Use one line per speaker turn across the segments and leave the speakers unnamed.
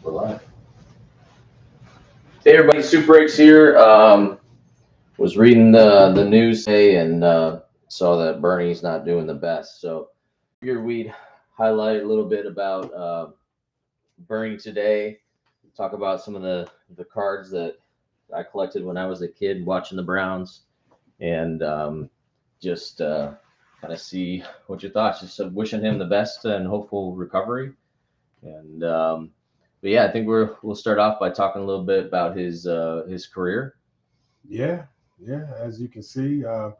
We're live. Hey everybody, SeufBreaks here. Was reading the news today and saw that Bernie's not doing the best. So figured we'd highlight a little bit about Bernie today. Talk about some of the cards that I collected when I was a kid watching the Browns, and just kind of see what your thoughts. Just wishing him the best and hopeful recovery. And but yeah, I think we'll start off by talking a little bit about his career.
Yeah, yeah. As you can see, and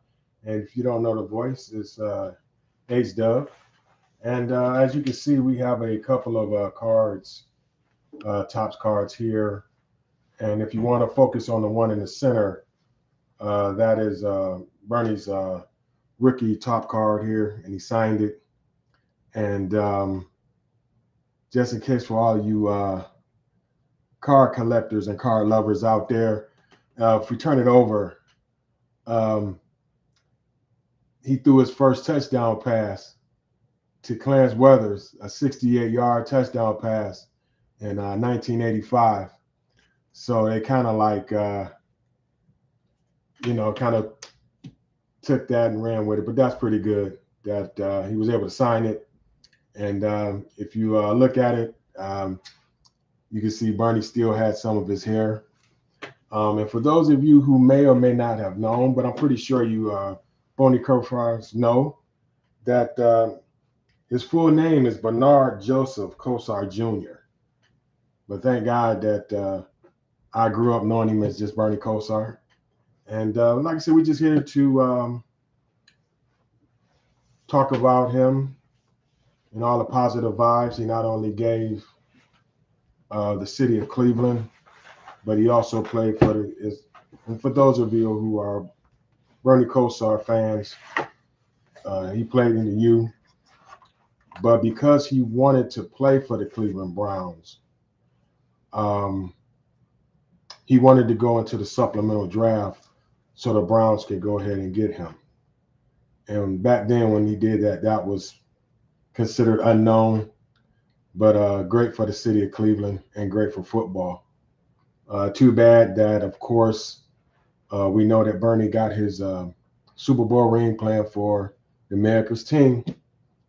if you don't know the voice, it's H Dub. And as you can see, we have a couple of cards, Topps cards here. And if you want to focus on the one in the center, that is Bernie's rookie top card here, and he signed it. And just in case for all you card collectors and card lovers out there, if we turn it over, um, he threw his first touchdown pass to Clarence Weathers, a 68-yard touchdown pass in 1985. So they kind of like, kind of took that and ran with it. But that's pretty good that he was able to sign it. And if you look at it, you can see Bernie still had some of his hair. And for those of you who may or may not have known, but I'm pretty sure you Boney Kosars know that his full name is Bernard Joseph Kosar Jr. But thank God that I grew up knowing him as just Bernie Kosar. And like I said, we just here to talk about him and all the positive vibes he not only gave the city of Cleveland, but he also played for and for those of you who are Bernie Kosar fans, he played in the U. But because he wanted to play for the Cleveland Browns, he wanted to go into the supplemental draft so the Browns could go ahead and get him. And back then when he did that, that was considered unknown, but great for the city of Cleveland and great for football. Too bad that, of course, we know that Bernie got his Super Bowl ring playing for the America's team,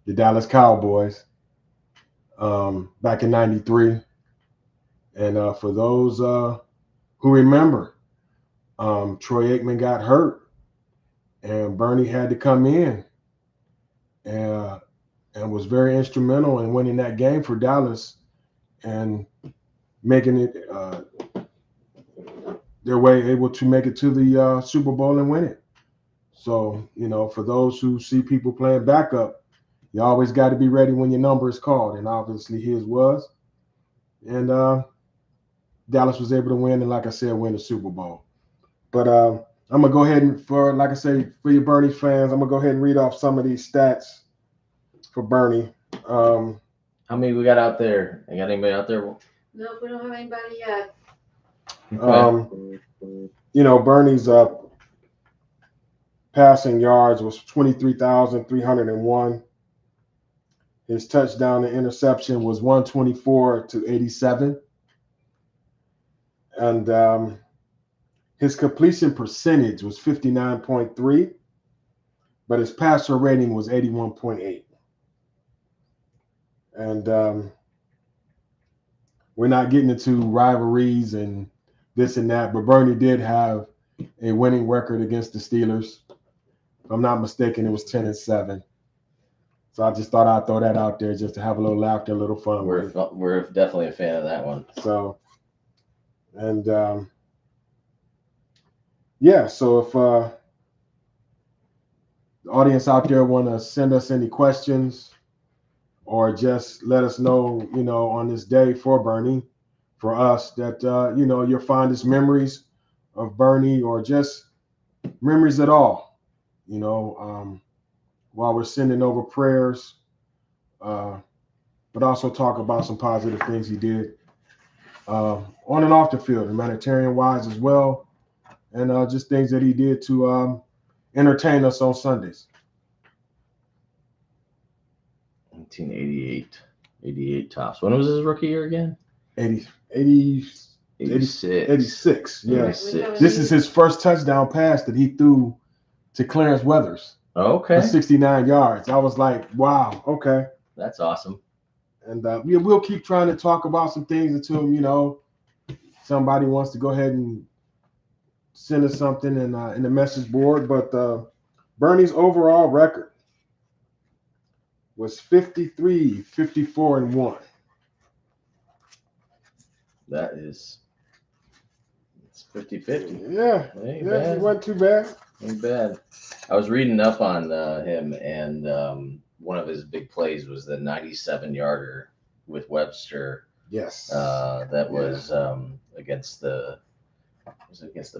the Dallas Cowboys, back in '93. And for those who remember, Troy Aikman got hurt, and Bernie had to come in and was very instrumental in winning that game for Dallas and making it their way able to make it to the Super Bowl and win it. So, for those who see people playing backup, you always got to be ready when your number is called, and obviously his was. And Dallas was able to win, and like I said, win the Super Bowl. But I'm gonna go ahead and like I say, for your Bernie fans, I'm gonna go ahead and read off some of these stats for Bernie.
How many we got out there? You got anybody out there?
No, we don't have anybody yet.
Bernie's passing yards was 23,301. His touchdown to interception was 124 to 87. And his completion percentage was 59.3, but his passer rating was 81.8. And we're not getting into rivalries and this and that, but Bernie did have a winning record against the Steelers. If I'm not mistaken, it was 10-7. So I just thought I'd throw that out there just to have a little laughter, a little fun.
We're definitely a fan of that one.
So, and yeah, so if the audience out there want to send us any questions or just let us know, on this day for Bernie, for us, that, your fondest memories of Bernie or just memories at all, while we're sending over prayers, but also talk about some positive things he did on and off the field, humanitarian wise as well, and just things that he did to entertain us on Sundays.
1988 Topps. When was his rookie year again?
80, 80,
86.
86. Yeah.
86.
This is his first touchdown pass that he threw to Clarence Weathers
Okay.
for 69 yards. I was like, wow, okay.
That's awesome.
And we'll keep trying to talk about some things until, somebody wants to go ahead and send us something in the message board. But Bernie's overall record was 53, 54, and 1.
That is, it's 50-50.
Yeah,
Ain't
it
bad.
wasn't too bad.
Ain't bad. I was reading up on him, and one of his big plays was the 97-yarder with Webster.
Yes.
That was against the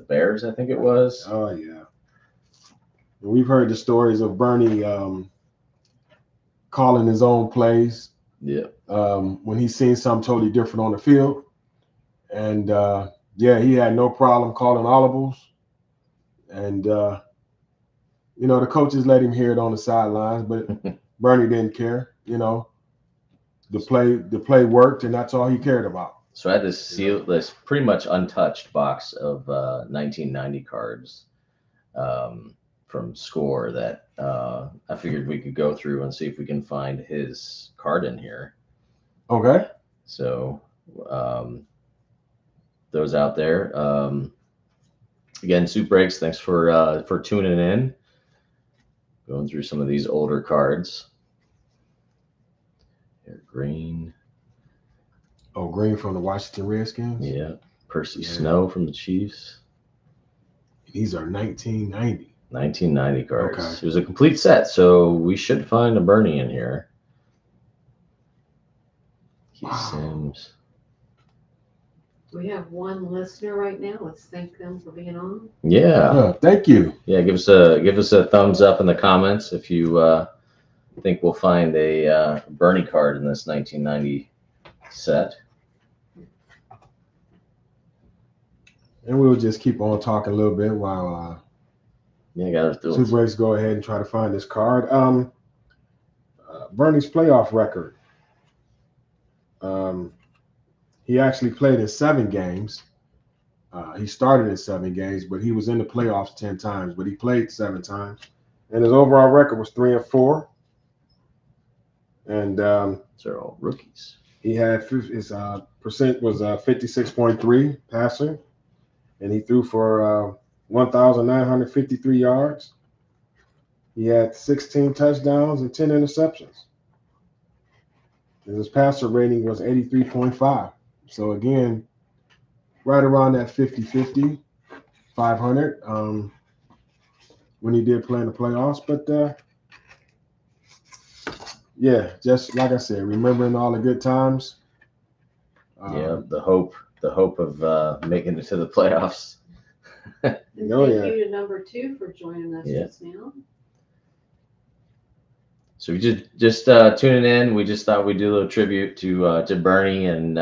Bears, I think it was.
Oh yeah. We've heard the stories of Bernie calling his own plays.
Yeah.
When he's seen something totally different on the field, and he had no problem calling audibles, and the coaches let him hear it on the sidelines, but Bernie didn't care. The play worked, and that's all he cared about.
So I had this pretty much untouched box of 1990 cards from Score that I figured we could go through and see if we can find his card in here.
Okay.
So those out there, again, SeufBreaks, thanks for tuning in. Going through some of these older cards. Here, Green.
Oh, Green from the Washington Redskins?
Yeah. Percy Snow from the Chiefs.
These are 1990.
1990 cards.
Okay.
It was a complete set, so we should find a Bernie in here. Keith Sims.
We have one listener right now. Let's thank them for being on.
Yeah.
Thank you.
Yeah, give us a thumbs up in the comments if you think we'll find a Bernie card in this 1990 set.
And we'll just keep on talking a little bit while SeufBreaks go ahead and try to find this card. Bernie's playoff record. He actually played in 7 games. He started in 7 games, but he was in the playoffs 10 times, but he played 7 times. And his overall record was 3-4. And
these are all rookies.
He had his percent was 56.3 passer, and he threw for 1,953 yards. He had 16 touchdowns and 10 interceptions. And his passer rating was 83.5. So again, right around that 50-50, 500 when he did play in the playoffs. But just like I said, remembering all the good times.
The hope of making it to the playoffs.
And thank you to number 2 for joining us just now.
So we just tuning in. We just thought we'd do a little tribute to Bernie and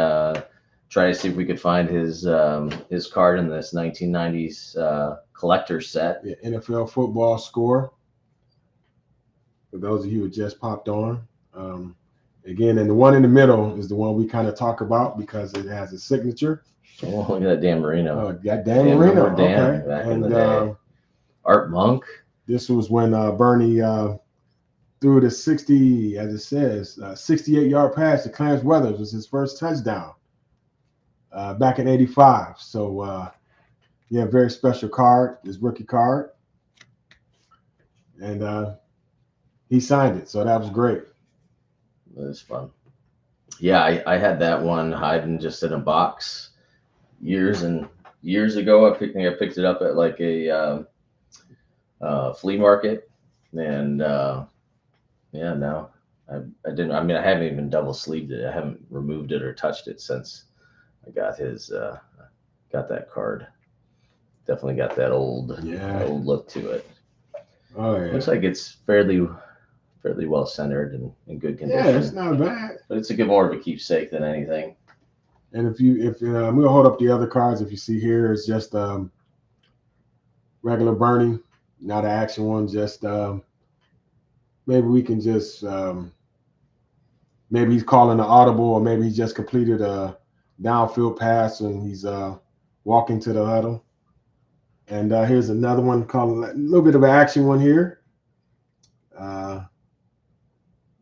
try to see if we could find his card in this 1990s collector's set.
Yeah, NFL football score. For those of you who just popped on, again, and the one in the middle is the one we kind of talk about because it has a signature.
Oh, look at that Dan Marino.
Oh, got Dan Marino. Okay.
Back in the day. Art Monk.
This was when Bernie threw the 60, as it says, 68-yard pass to Clarence Weathers. Was his first touchdown back in '85. So, very special card, his rookie card. And he signed it, so that was great.
It was fun. Yeah, I had that one hiding just in a box years and years ago. I picked it up at like a flea market, and no, I didn't. I mean, I haven't even double sleeved it. I haven't removed it or touched it since I got got that card. Definitely got that old look to it.
Oh yeah.
Looks like it's fairly well centered and in good condition.
Yeah, it's not bad.
But it's more of a keepsake than anything.
And if we'll hold up the other cards. If you see here, it's just regular Bernie, not an action one. Just maybe we can just maybe he's calling an audible, or maybe he just completed a downfield pass, and he's walking to the huddle. And here's another one called a little bit of an action one here.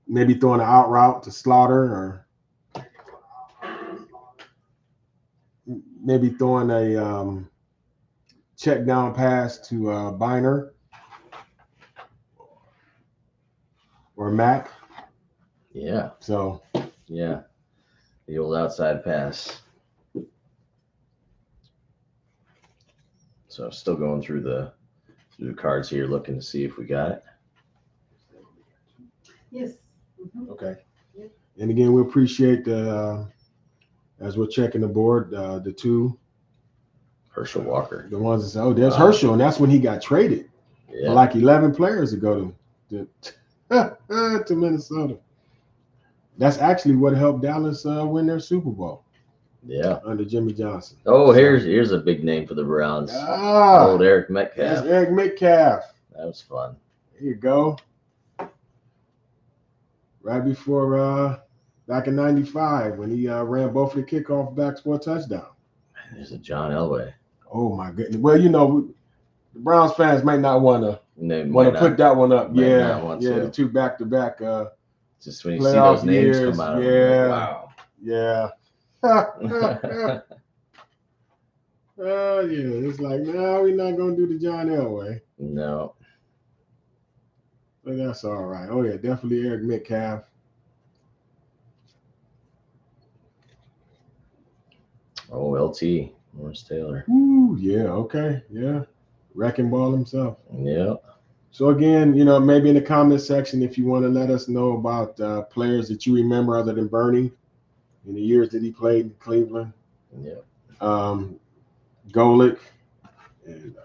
Maybe throwing an out route to Slaughter, or maybe throwing a check down pass to Biner or Mac.
Yeah.
So
Yeah. The old outside pass. So I'm still going through the cards here, looking to see if we got it.
Yes.
okay. And again, we appreciate the as we're checking the board, the two,
Herschel Walker.
the ones that say, oh, there's
Wow.
Herschel, and that's when he got traded for
Yeah.
like 11 players to go to Minnesota. That's actually what helped Dallas win their Super Bowl
Yeah.
under Jimmy Johnson.
Oh,
So-
here's a big name for the Browns. Old Eric Metcalf.
That's Eric Metcalf.
That was fun.
There you go. Right before back in '95 when he ran both of the kickoff backs for a touchdown.
There's a John Elway.
Oh my goodness. Well, the Browns fans might not want to put that one up.
might
Yeah,
not want
yeah,
to.
the two back-to-back.
Just when you see
playoff
those names
years,
come out,
yeah.
I'm
Yeah.
like,
Oh yeah, it's like, no, we're not gonna do the John Elway,
no.
but that's all right. Oh yeah, definitely Eric Metcalf.
Oh, LT. Morris Taylor.
Ooh, yeah, okay, yeah, wrecking ball himself.
Yeah.
So again, maybe in the comment section, if you want to let us know about players that you remember other than Bernie in the years that he played in Cleveland,
Yeah.
Golick and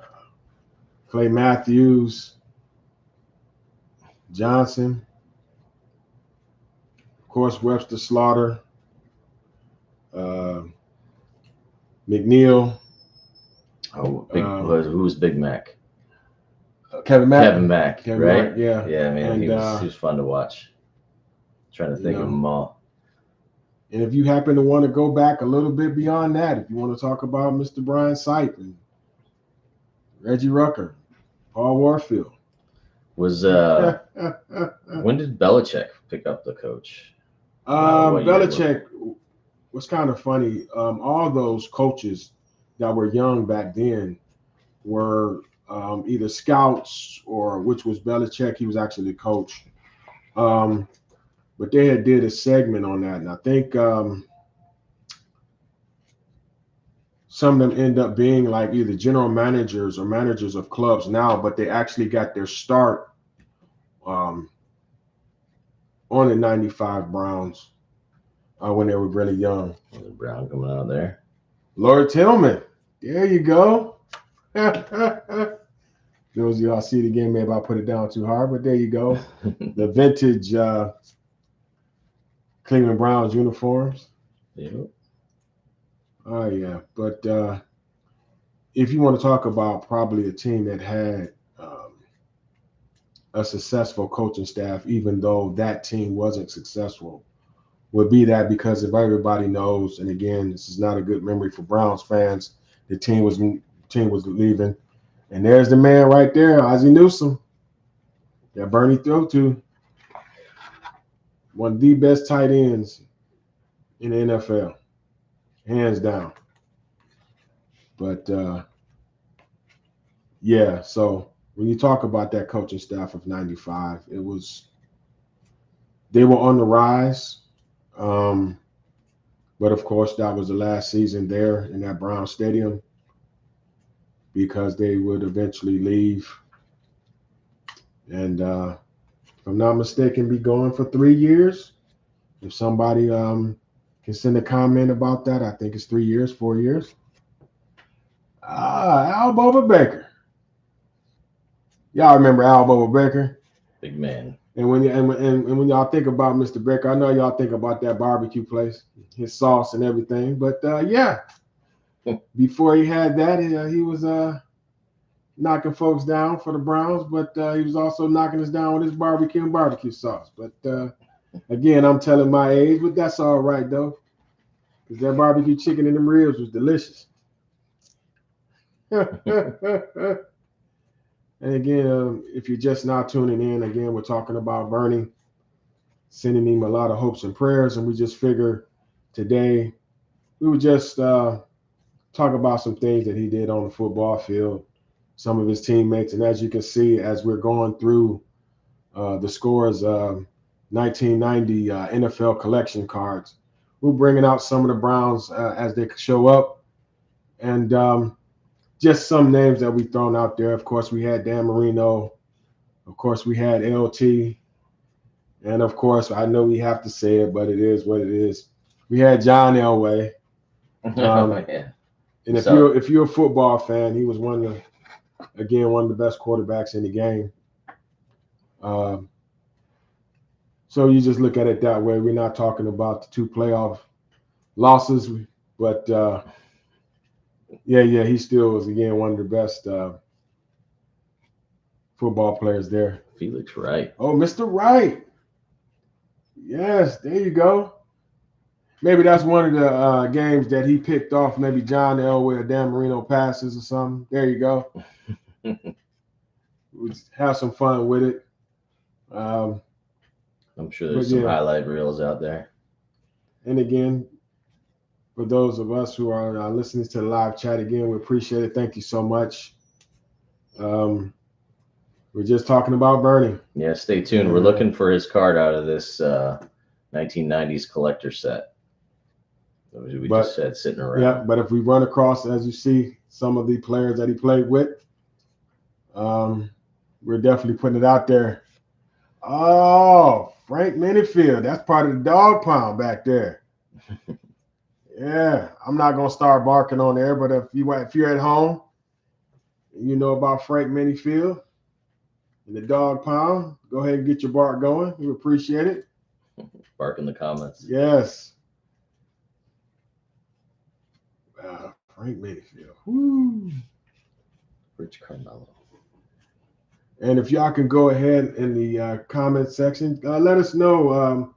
Clay Matthews, Johnson, of course, Webster Slaughter, McNeil,
Oh, who was Big Mac?
Kevin Mack.
Kevin Mack,
Kevin
right?
Mack, yeah.
Yeah, man,
And,
he was fun to watch. Trying to think of them all.
And if you happen to want to go back a little bit beyond that, if you want to talk about Mr. Brian Sipe and Reggie Rucker, Paul Warfield.
Was when did Belichick pick up the coach? What year
Belichick was kind of funny. All those coaches that were young back then were either scouts or, which was Belichick, he was actually the coach. But they had did a segment on that, and I think some of them end up being like either general managers or managers of clubs now, but they actually got their start on the '95 Browns when they were really young.
The Brown coming out there.
Lord Tillman, there you go. Those of y'all see it again, maybe I put it down too hard, but there you go. The vintage Cleveland Browns uniforms.
Yeah.
Oh yeah, but if you want to talk about probably a team that had a successful coaching staff, even though that team wasn't successful, would be that, because if everybody knows, and again, this is not a good memory for Browns fans, the team was leaving, and there's the man right there, Ozzie Newsome, that Bernie threw to, one of the best tight ends in the NFL, hands down. But yeah, so when you talk about that coaching staff of '95, they were on the rise. But of course, that was the last season there in that Brown Stadium, because they would eventually leave. And if I'm not mistaken, be gone for 3 years. If somebody can send a comment about that, I think it's 3 years, 4 years. Al Boba Baker. Y'all remember Al Boba Baker?
Big man.
And when when y'all think about Mr. Baker, I know y'all think about that barbecue place, his sauce and everything. But yeah, before he had that, he was knocking folks down for the Browns, but he was also knocking us down with his barbecue and barbecue sauce. But again, I'm telling my age, but that's all right though. because that barbecue chicken and them ribs was delicious. And again, if you're just now tuning in, again, we're talking about Bernie, sending him a lot of hopes and prayers. And we just figure today we would just talk about some things that he did on the football field, some of his teammates. And as you can see, as we're going through the scores, 1990 NFL collection cards, we're bringing out some of the Browns as they show up. And just some names that we've thrown out there. Of course, we had Dan Marino. Of course, we had LT. And of course, I know we have to say it, but it is what it is. We had John Elway.
Yeah.
And if you're a football fan, he was one of the best quarterbacks in the game. So you just look at it that way. We're not talking about the 2 playoff losses, but he still was again one of the best football players there.
Felix Wright.
Oh, Mr. Wright. Yes, there you go. Maybe that's one of the games that he picked off. Maybe John Elway or Dan Marino passes or something. There you go. We have some fun with it.
I'm sure there's some highlight reels out there.
And again, for those of us who are listening to the live chat, again, we appreciate it. Thank you so much. We're just talking about Bernie.
Yeah, stay tuned. We're looking for his card out of this 1990s collector set. We just said sitting around.
Yeah, but if we run across, as you see, some of the players that he played with, we're definitely putting it out there. Oh, Frank Minifield. That's part of the dog pound back there. Yeah, I'm not going to start barking on there, but if you're at home, you know about Frank Minifield and the dog pound, go ahead and get your bark going. We appreciate it.
Bark in the comments.
Yes. Frank Minifield. Woo.
Rich Carmelo.
And if y'all can go ahead in the comment section, let us know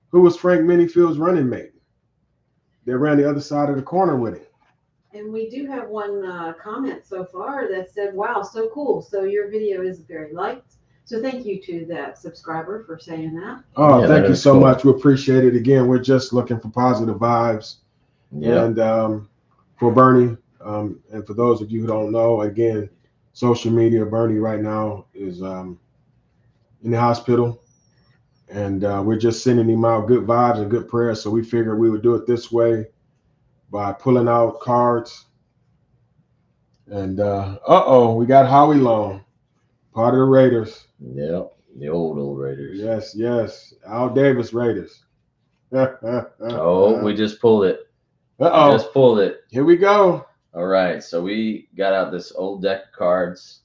who was Frank Minifield's running mate. They ran the other side of the corner with him.
And we do have one comment so far that said, wow, so cool. So your video is very liked. So thank you to that subscriber for saying that.
Oh, yeah, thank you so much. We appreciate it. Again, we're just looking for positive vibes.
Yeah.
And for Bernie, and for those of you who don't know, again, social media, Bernie right now is in the hospital. And we're just sending him out good vibes and good prayers. So we figured we would do it this way by pulling out cards. And we got Howie Long, part of the Raiders.
Yeah, the old Raiders.
Yes. Al Davis Raiders.
Oh, we just pulled it.
Uh-oh.
We just pulled it.
Here we go.
All right, so we got out this old deck of cards.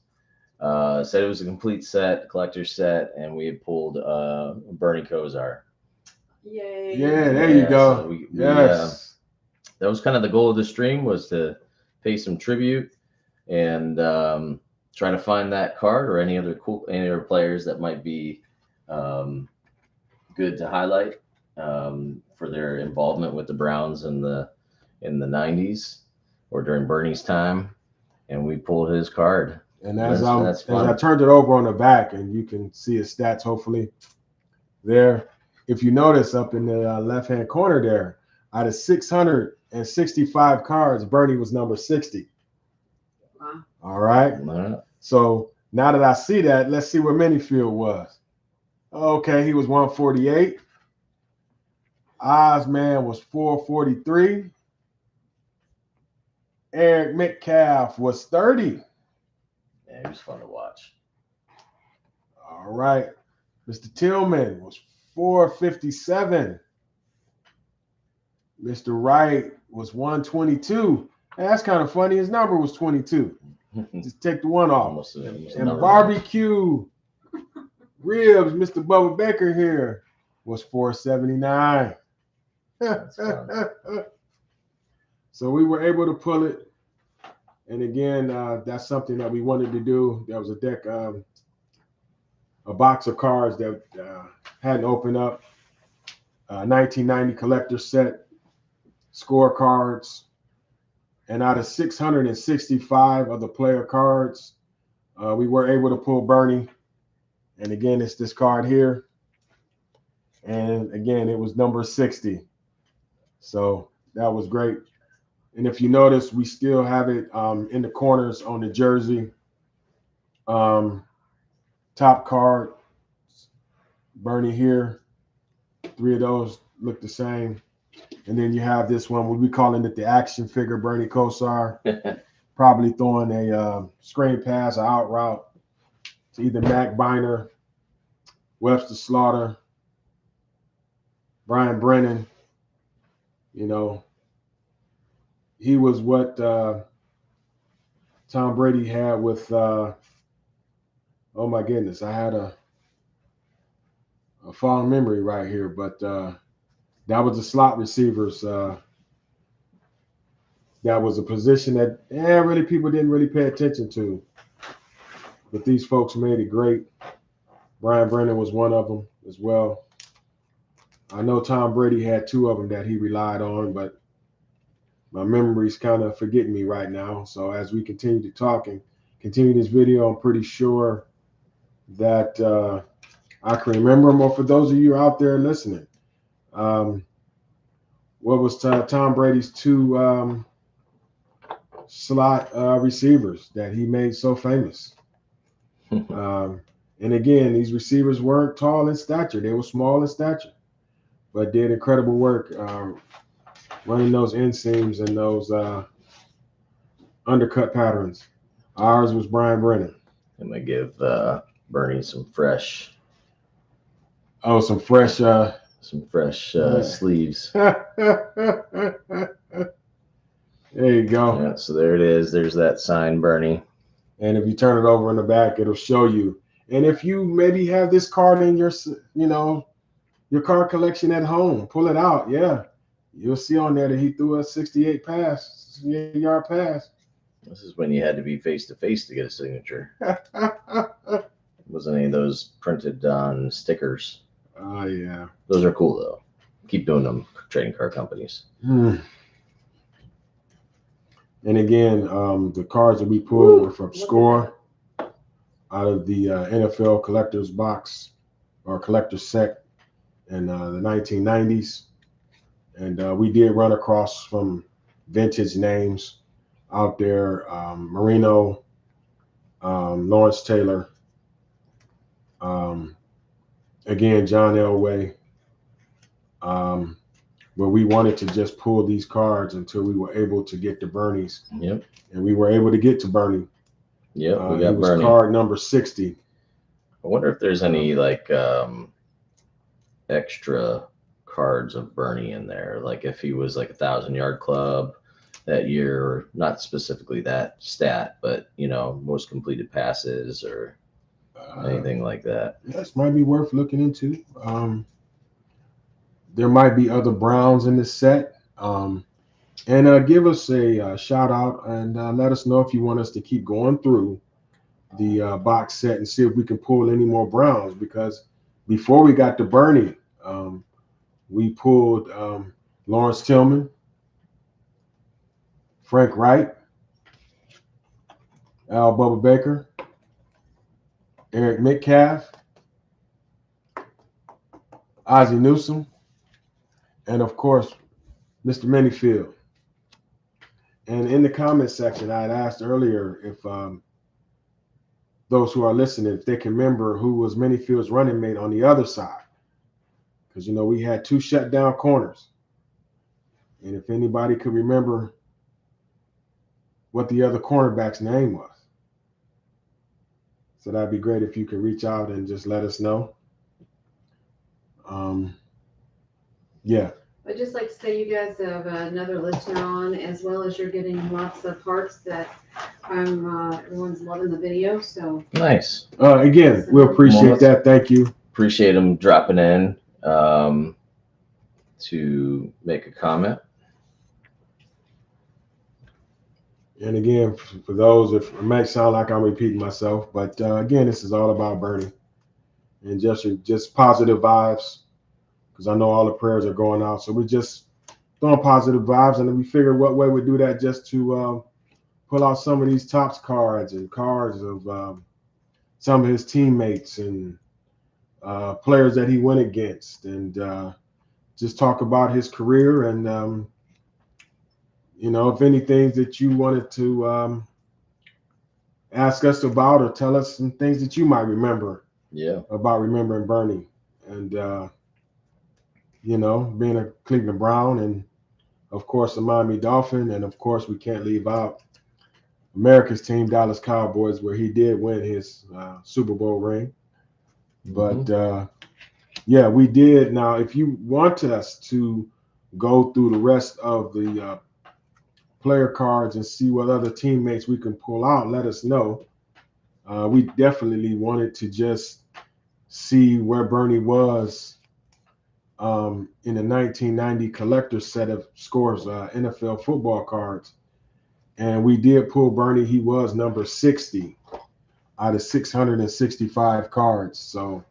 Said it was a complete set, collector set, and we had pulled Bernie Kosar.
Yay.
Yeah, there you go.
So
yes.
That was kind of the goal of the stream, was to pay some tribute and try to find that card or any other players that might be good to highlight for their involvement with the Browns in the 90s or during Bernie's time. And we pulled his card.
And as I turned it over on the back, and you can see his stats, hopefully, there. If you notice up in the left-hand corner there, out of 665 cards, Bernie was number 60.
Wow.
All right. So now that I see that, let's see where Minifield was. Okay, he was 148. Osman was 443. Eric Metcalf was 30.
Yeah, he was fun to watch.
All right. Mr. Tillman was 457. Mr. Wright was 122. Hey, that's kind of funny. His number was 22. Just take the one off.
Almost
and barbecue ribs, Mr. Bubba Baker here, was 479. So we were able to pull it. And again, that's something that we wanted to do. There was a deck, a box of cards that hadn't opened up. 1990 collector set. scorecards. And out of 665 of the player cards, we were able to pull Bernie. And again, it's this card here. And again, it was number 60. So that was great. And if you notice, we still have it in the corners on the jersey. Top card, Bernie here. 3 of those look the same. And then you have this one, we calling it the action figure, Bernie Kosar. Probably throwing a screen pass or out route to either Mac Biner, Webster Slaughter, Brian Brennan. You know, he was what Tom Brady had with, oh my goodness, I had a fond memory right here, but that was the slot receivers. That was a position that really people didn't really pay attention to. But these folks made it great. Brian Brennan was one of them as well. I know Tom Brady had 2 of them that he relied on, but my memory's kind of forgetting me right now. So as we continue to talk and continue this video, I'm pretty sure that I can remember them. Or for those of you out there listening, what was Tom Brady's 2 slot receivers that he made so famous? And again, these receivers weren't tall in stature. They were small in stature, but did incredible work running those inseams and those undercut patterns. Ours was Brian Brennan.
I'm going to give Bernie some fresh.
Oh, some fresh
sleeves.
There you go.
Yeah, so there it is. There's that sign, Bernie.
And if you turn it over in the back, it'll show you. And if you maybe have this card in your, your card collection at home, pull it out. Yeah, you'll see on there that he threw a 68-yard pass.
This is when you had to be face to face to get a signature. It wasn't any of those printed on stickers.
Oh yeah,
those are cool though. Keep doing them, trading card companies.
And again, the cards that we pulled were from Score, out of the NFL collector's box or collector's set in the 1990s. And we did run across some vintage names out there. Marino, Lawrence Taylor, again, John Elway. Where we wanted to just pull these cards until we were able to get to Bernie's.
Yep.
And we were able to get to Bernie.
Yep, we got Bernie.
Card number 60.
I wonder if there's any like extra cards of Bernie in there, like if he was like 1,000-yard club that year, or not specifically that stat, but most completed passes or anything like that.
This might be worth looking into. There might be other Browns in this set. And give us a shout out and let us know if you want us to keep going through the box set and see if we can pull any more Browns, because before we got to Bernie, we pulled Lawrence Tillman, Frank Wright, Al Bubba Baker, Eric Metcalf, Ozzie Newsome, and of course, Mr. Manyfield. And in the comment section, I had asked earlier if those who are listening, if they can remember who was Manyfield's running mate on the other side. Because, we had 2 shutdown corners. And if anybody could remember what the other cornerback's name was. So that'd be great if you could reach out and just let us know. Yeah.
I'd just like to say you guys have another listener on, as well as you're getting lots of hearts that everyone's loving the video. So
nice.
Again, we appreciate that. Thank you.
Appreciate them dropping in to make a comment.
And again, for those, if it might sound like I'm repeating myself, but again, this is all about Bernie and just positive vibes. Because I know all the prayers are going out. So we're just throwing positive vibes, and then we figured what way we do that just to pull out some of these Topps cards and cards of some of his teammates and players that he went against, and just talk about his career and if anything that you wanted to ask us about or tell us some things that you might remember about remembering Bernie and being a Cleveland Brown and of course the Miami Dolphin, and of course we can't leave out America's team, Dallas Cowboys, where he did win his Super Bowl ring. But yeah, we did. Now, if you want us to go through the rest of the player cards and see what other teammates we can pull out, let us know. We definitely wanted to just see where Bernie was in the 1990 collector set of scores, NFL football cards. And we did pull Bernie. He was number 60 out of 665 cards. So,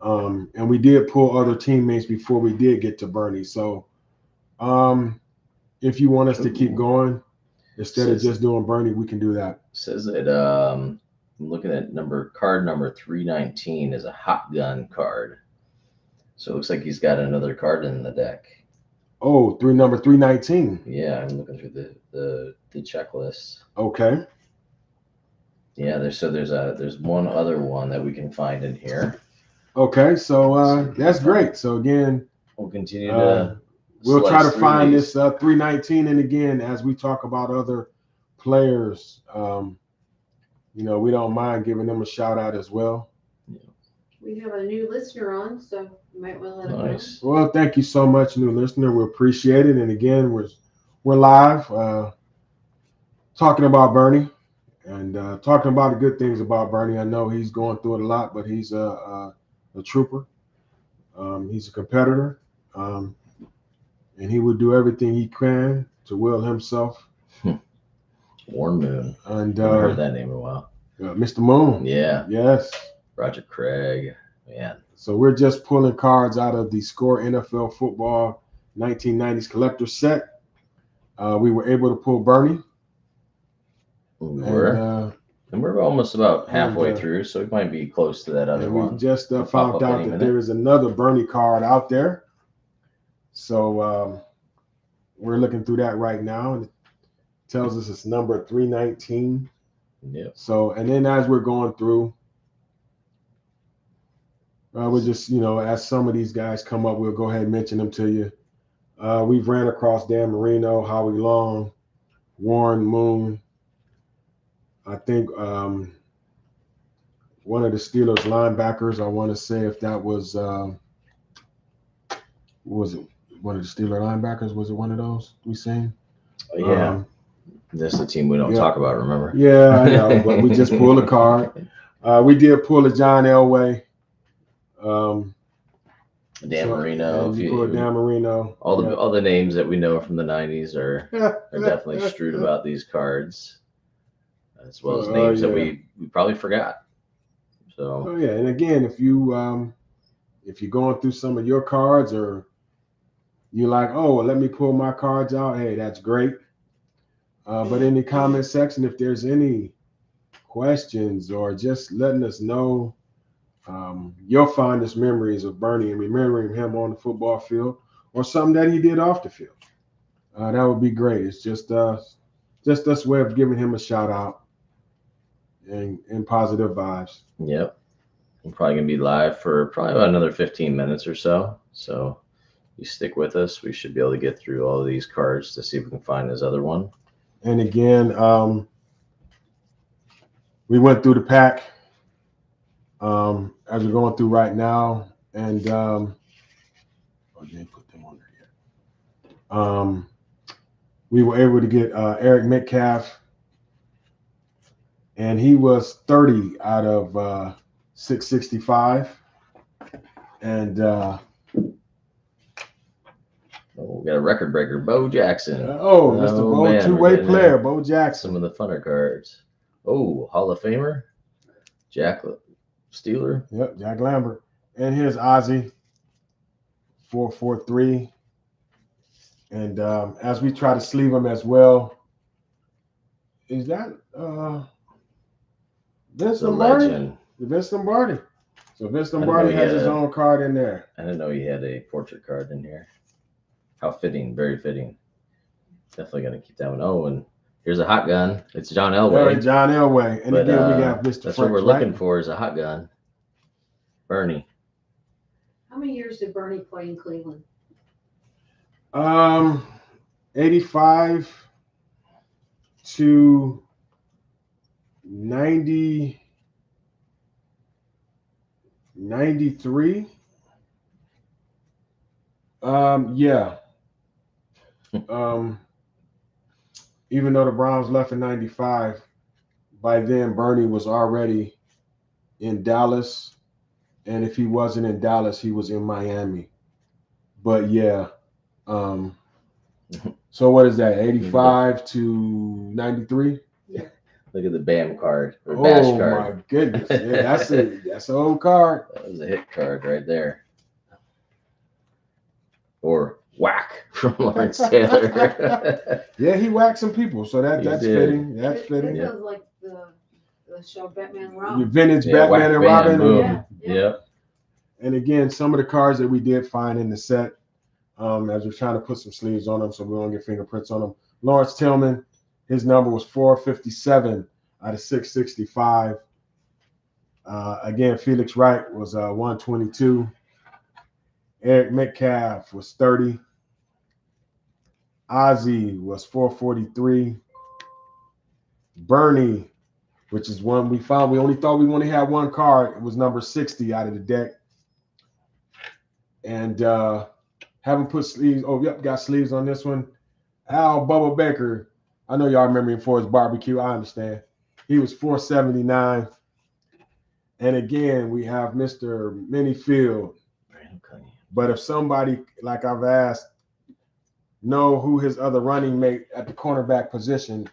and we did pull other teammates before we did get to Bernie. So, if you want us to keep going, instead of just doing Bernie, we can do that.
Says that I'm looking at card number 319 is a hot gun card. So it looks like he's got another card in the deck.
Oh, number 319.
Yeah, I'm looking through the checklist.
Okay.
Yeah, there's one other one that we can find in here.
Okay, so that's great. So again,
we'll continue to
we'll try to find this 319, and again, as we talk about other players, we don't mind giving them a shout out as well.
We have a new listener on, so you might want to let them know.
Well, thank you so much, new listener. We appreciate it. And again, we're live talking about Bernie and talking about the good things about Bernie. I know he's going through it a lot, but he's a trooper. He's a competitor, and he would do everything he can to will himself.
Warren Moon.
And
I haven't heard that name in a while.
Mr. Moon.
Yeah.
Yes.
Roger Craig. Man.
So we're just pulling cards out of the Score NFL Football 1990s collector set. We were able to pull Bernie.
We were. And we're almost about halfway through, so we might be close to that other one.
We just found out that there is another Bernie card out there. So we're looking through that right now, and it tells us it's number 319.
Yep.
So, and then as we're going through, we're just, as some of these guys come up, we'll go ahead and mention them to you. We've ran across Dan Marino, Howie Long, Warren Moon. I think one of the Steelers linebackers, I want to say if that was it one of the Steelers linebackers? Was it one of those we seen?
Yeah. That's the team we don't talk about, remember?
Yeah, I know, but we just pulled a card. We did pull a John Elway.
Dan Marino.
If you pull Dan Marino.
All the names that we know from the 90s are definitely strewed about these cards, as well as names that we probably forgot. So.
Oh yeah, and again, if you're going through some of your cards, or you're like, oh, well, let me pull my cards out. Hey, that's great. But in the comment section, if there's any questions or just letting us know your fondest memories of Bernie and remembering him on the football field, or something that he did off the field, that would be great. It's just us way of giving him a shout out and positive vibes.
Yep. We're probably going to be live for probably about another 15 minutes or so. So you stick with us. We should be able to get through all of these cards to see if we can find this other one.
And again, we went through the pack as we're going through right now. And they didn't put them on there yet. We were able to get Eric Metcalf, and he was 30 out of 665. And
we got a record breaker, Bo Jackson.
Mr. Bo, two-way player, Bo Jackson.
Some of the funner cards. Oh, Hall of Famer, Jack Steeler.
Yep, Jack Lambert. And here's Ozzie, 443. And as we try to sleeve them as well, is that Vince
The
Lombardi?
legend.
Vince Lombardi. So Vince
didn't
Lombardi
know he
has
had
his
a-
own card in there.
I didn't know he had a portrait card in here. How fitting, very fitting. Definitely gonna keep that one. Oh, and here's a hot gun. It's John Elway.
John Elway. And
But
again, we have Mr.
that's
Fresh,
what we're
right?
looking for is a hot gun. Bernie.
How many years did Bernie play in Cleveland?
85 to 90, 93. Yeah. Even though the Browns left in 95, by then Bernie was already in Dallas. And if he wasn't in Dallas, he was in Miami. But yeah. So what is that? 85 to 93?
Yeah.
Look at the BAM card or Bash
Oh
card.
my goodness. Yeah, that's an old card.
That was a hit card right there. Or whack from Lawrence Taylor.
Yeah, he whacked some people, so that's
did.
fitting. That's
It
fitting.
sounds like the show Batman
The
Robin.
vintage
Yeah,
Batman
whack,
and
bam,
Robin.
boom.
Yeah.
Yep.
And again, some of the cards that we did find in the set, as we're trying to put some sleeves on them so we don't get fingerprints on them. Lawrence Tillman, his number was 457 out of 665. Again, Felix Wright was 122. Eric Metcalf was 30. Ozzie was 443. Bernie, which is one we found. We only thought we only had one card. It was number 60 out of the deck. And haven't put sleeves. Oh, yep, got sleeves on this one. Al Bubba Baker. I know y'all remember him for his barbecue. I understand. He was 479. And again, we have Mr. Minifield. But if somebody, like I've asked, know who his other running mate at the cornerback position,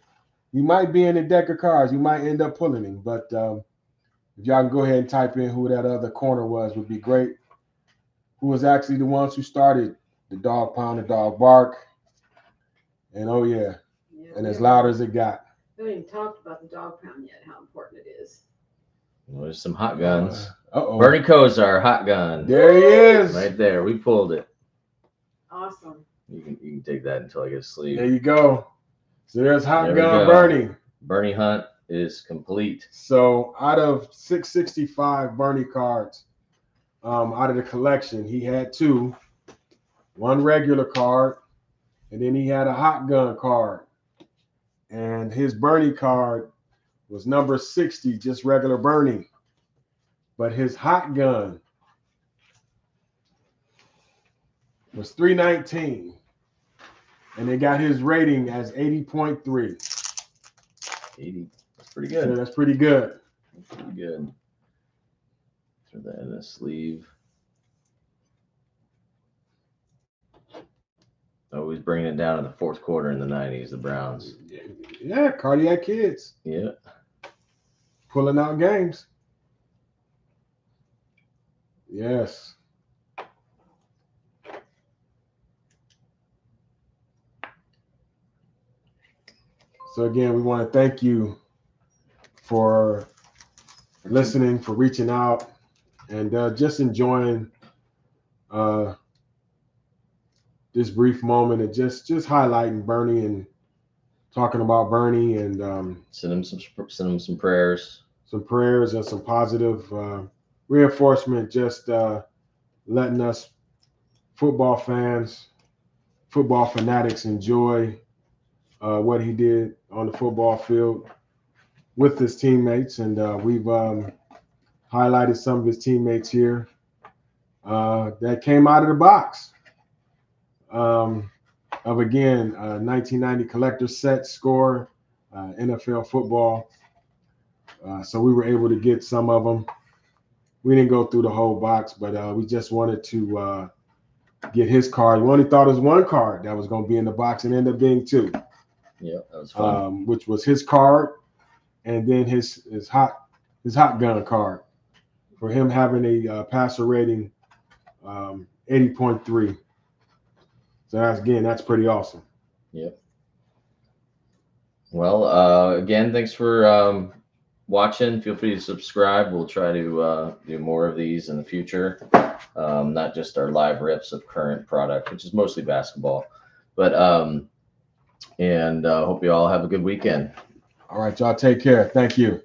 you might be in the deck of cards. You might end up pulling him. But if y'all can go ahead and type in who that other corner was, would be great. Who was actually the ones who started the dog pound, the dog bark. And oh yeah, and as loud as it got.
We haven't even talked about the dog pound yet, how important it is.
Well, there's some hot guns.
Uh-oh.
Bernie Kosar, hot gun.
There he is.
Right there. We pulled it.
Awesome.
You can take that until I get a sleeve.
There you go. So there's hot
There we
gun
go.
Bernie.
Bernie Hunt is complete.
So out of 665 Bernie cards, out of the collection, he had two. One regular card, and then he had a hot gun card. And his Bernie card was number 60, just regular Bernie. But his hot gun was 319. And they got his rating as 80.3.
80. That's pretty
So
good.
that's pretty good.
That's pretty good. Throw that in a sleeve. Always bringing it down in the fourth quarter in the 90s, the Browns.
Yeah, cardiac kids.
Yeah.
Pulling out games. Yes. So again, we want to thank you for listening, for reaching out, and just enjoying this brief moment and just highlighting Bernie and talking about Bernie and
Send him some prayers.
some prayers and some positive reinforcement, just letting us football fans, football fanatics enjoy what he did on the football field with his teammates. And we've highlighted some of his teammates here that came out of the box of, again, 1990 collector set score, NFL football. So we were able to get some of them. We didn't go through the whole box, but we just wanted to get his card. We only thought it was one card that was going to be in the box, and ended up being two.
Yeah, that was fun.
Which was his card, and then his hot gun card for him having a passer rating 80.3. So that's pretty awesome.
Yep. Well, again, thanks for watching. Feel free to subscribe. We'll try to do more of these in the future. Not just our live rips of current product, which is mostly basketball, but hope you all have a good weekend.
All right, y'all take care. Thank you.